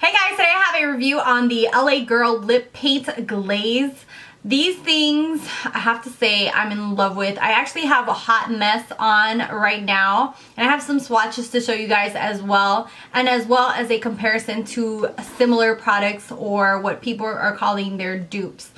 Hey guys, today I have a review on the LA Girl Lip Paint Glaze. These things, I have to say, I'm in love with. I actually have a hot mess on right now, and I have some swatches to show you guys as well, and as well as a comparison to similar products or what people are calling their dupes.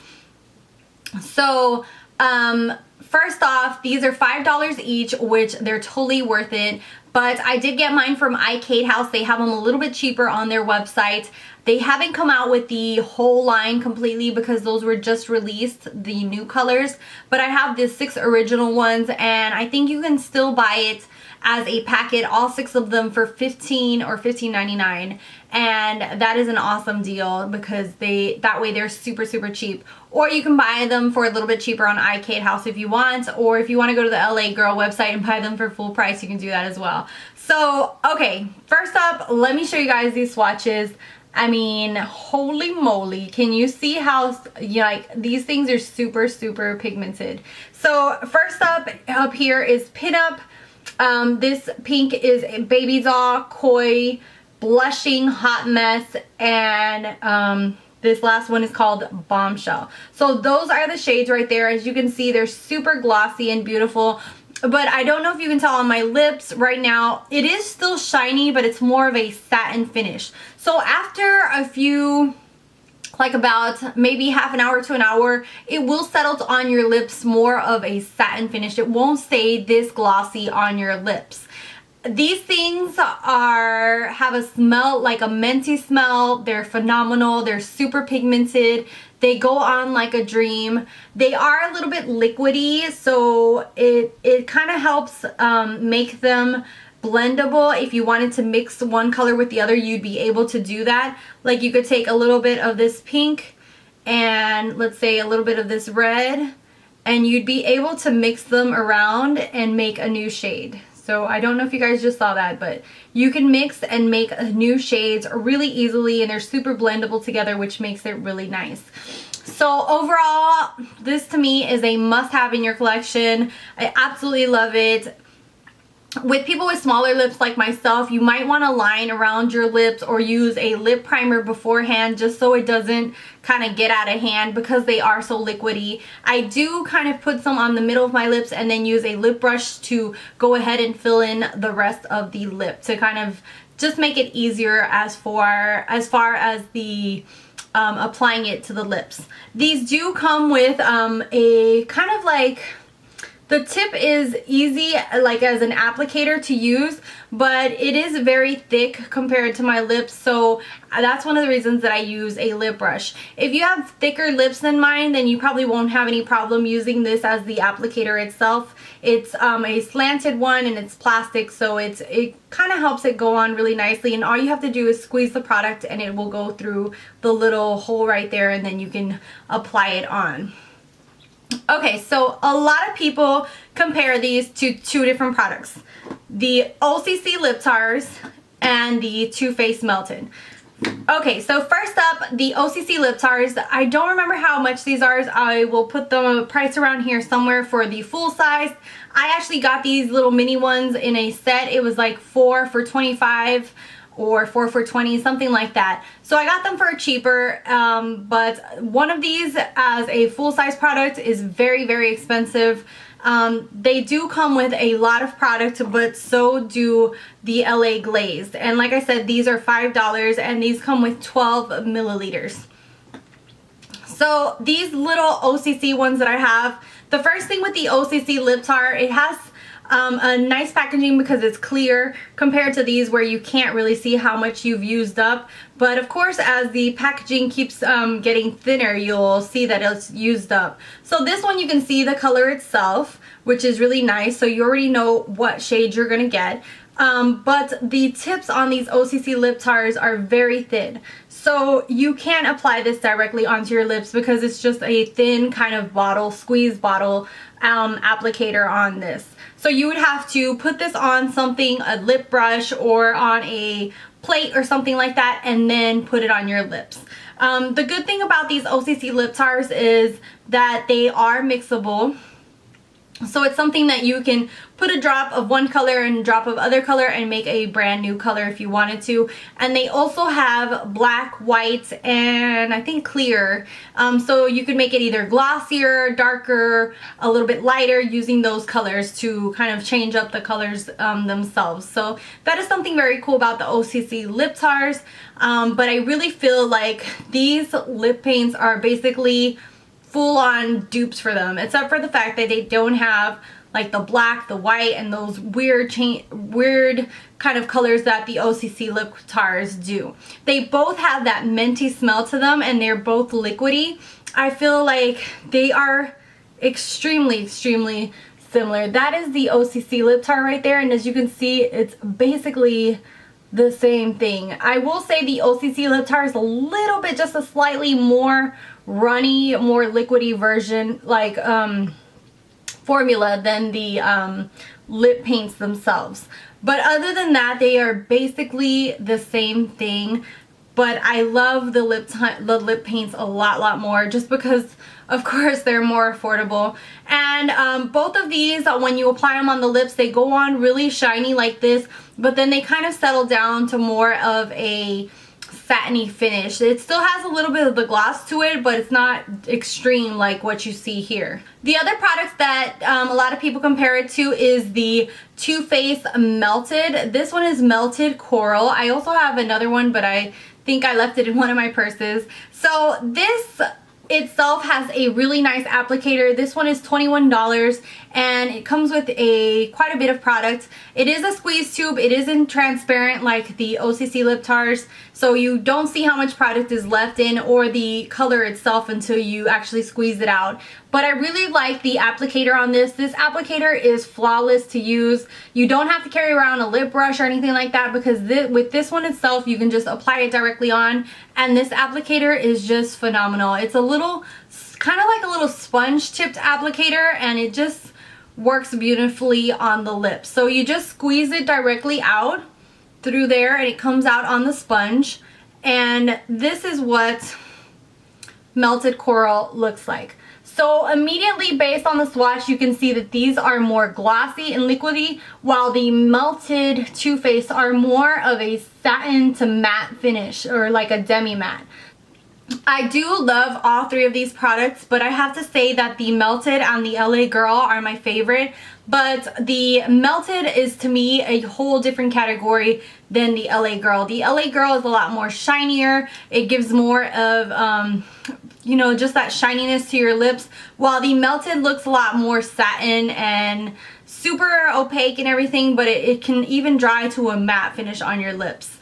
So, first off, these are $5 each, which they're totally worth it. But I did get mine from Arcade House. They have them a little bit cheaper on their website. They haven't come out with the whole line completely because those were just released, the new colors. But I have the 6 original ones, and I think you can still buy it as a packet, all 6 of them for $15 or $15.99, and that is an awesome deal because that way they're super cheap. Or you can buy them for a little bit cheaper on Arcade House if you want, or if you want to go to the LA Girl website and buy them for full price, you can do that as well. So okay, first up, let me show you guys these swatches. I mean, holy moly, can you see how, like, these things are super pigmented. So first up here is Pinup. This pink is Baby Doll, Koi, Blushing, Hot Mess, and this last one is called Bombshell. So those are the shades right there. As you can see, they're super glossy and beautiful. But I don't know if you can tell on my lips right now, it is still shiny, but it's more of a satin finish. So after a few, like about maybe half an hour to an hour, it will settle on your lips more of a satin finish. It won't stay this glossy on your lips. These things have a smell, like a minty smell. They're phenomenal. They're super pigmented. They go on like a dream. They are a little bit liquidy, so it kind of helps make them blendable. If you wanted to mix one color with the other, you'd be able to do that. Like, you could take a little bit of this pink and let's say a little bit of this red, and you'd be able to mix them around and make a new shade. So I don't know if you guys just saw that, but you can mix and make new shades really easily, and they're super blendable together, which makes it really nice. So overall, this to me is a must-have in your collection. I absolutely love it. With people with smaller lips like myself, you might want to line around your lips or use a lip primer beforehand just so it doesn't kind of get out of hand because they are so liquidy. I do kind of put some on the middle of my lips and then use a lip brush to go ahead and fill in the rest of the lip to kind of just make it easier as far as the applying it to the lips. These do come with a kind of like, the tip is easy, like as an applicator to use, but it is very thick compared to my lips, so that's one of the reasons that I use a lip brush. If you have thicker lips than mine, then you probably won't have any problem using this as the applicator itself. It's a slanted one and it's plastic, so it kind of helps it go on really nicely, and all you have to do is squeeze the product and it will go through the little hole right there, and then you can apply it on. Okay, so a lot of people compare these to 2 different products. The OCC Lip Tars and the Too Faced Melted. Okay, so first up, the OCC Lip Tars. I don't remember how much these are. I will put the price around here somewhere for the full size. I actually got these little mini ones in a set. It was like 4 for $25 or 4 for $20, something like that. So I got them for cheaper, but one of these as a full-size product is very expensive. They do come with a lot of product, but so do the LA Glazed. And like I said, these are $5 and these come with 12 milliliters. So these little OCC ones that I have, the first thing with the OCC Lip Tar, it has a nice packaging because it's clear compared to these where you can't really see how much you've used up. But of course, as the packaging keeps getting thinner, you'll see that it's used up. So this one, you can see the color itself, which is really nice, so you already know what shade you're gonna get. But the tips on these OCC Lip Tars are very thin, so you can't apply this directly onto your lips because it's just a thin kind of bottle, squeeze bottle applicator on this. So you would have to put this on something, a lip brush or on a plate or something like that, and then put it on your lips. The good thing about these OCC Lip Tars is that they are mixable. So it's something that you can put a drop of one color and a drop of other color and make a brand new color if you wanted to. And they also have black, white, and I think clear. So you could make it either glossier, darker, a little bit lighter using those colors to kind of change up the colors themselves. So that is something very cool about the OCC Lip Tars. But I really feel like these lip paints are basically full-on dupes for them, except for the fact that they don't have like the black, the white, and those weird kind of colors that the OCC Lip Tars do. They both have that minty smell to them, and they're both liquidy. I feel like they are extremely similar. That is the OCC Lip Tar right there, and as you can see, it's basically the same thing. I will say the OCC Lip Tar is a little bit, just a slightly more runny, more liquidy version, like formula than the lip paints themselves. But other than that, they are basically the same thing. But I love the lip paints a lot more, just because of course they're more affordable. And both of these, when you apply them on the lips, they go on really shiny like this, but then they kind of settle down to more of a satiny finish. It still has a little bit of the gloss to it, but it's not extreme like what you see here. The other products that a lot of people compare it to is the Too Faced Melted. This one is Melted Coral. I also have another one, but I think I left it in one of my purses. So this itself has a really nice applicator. This one is $21 and it comes with quite a bit of product. It is a squeeze tube. It isn't transparent like the OCC Lip Tars, so you don't see how much product is left in or the color itself until you actually squeeze it out. But I really like the applicator on this. This applicator is flawless to use. You don't have to carry around a lip brush or anything like that, because with this one itself, you can just apply it directly on, and this applicator is just phenomenal. It's a little, kind of like a little sponge tipped applicator, and it just works beautifully on the lips. So you just squeeze it directly out through there and it comes out on the sponge, and this is what Melted Coral looks like. So immediately based on the swatch, you can see that these are more glossy and liquidy, while the Melted Too Faced are more of a satin to matte finish, or like a demi matte. I do love all three of these products, but I have to say that the Melted and the LA Girl are my favorite. But the Melted is, to me, a whole different category than the LA Girl. The LA Girl is a lot more shinier. It gives more of, you know, just that shininess to your lips, while the Melted looks a lot more satin and super opaque and everything, but it can even dry to a matte finish on your lips.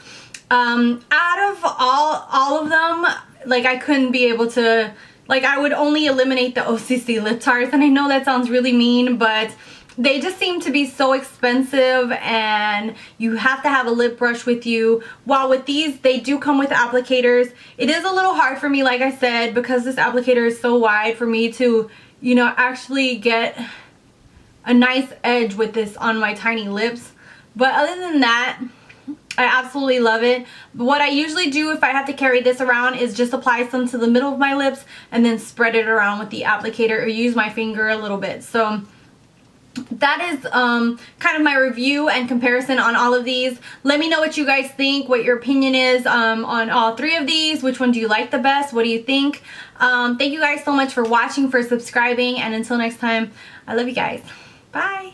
Out of all of them, like, I couldn't be able to, like, I would only eliminate the OCC Lip Tars, and I know that sounds really mean, but they just seem to be so expensive and you have to have a lip brush with you. While with these, they do come with applicators. It is a little hard for me, like I said, because this applicator is so wide, for me to, you know, actually get a nice edge with this on my tiny lips. But other than that, I absolutely love it. What I usually do if I have to carry this around is just apply some to the middle of my lips and then spread it around with the applicator, or use my finger a little bit. So that is kind of my review and comparison on all of these. Let me know what you guys think, what your opinion is on all three of these. Which one do you like the best? What do you think? Thank you guys so much for watching, for subscribing, and until next time, I love you guys. Bye.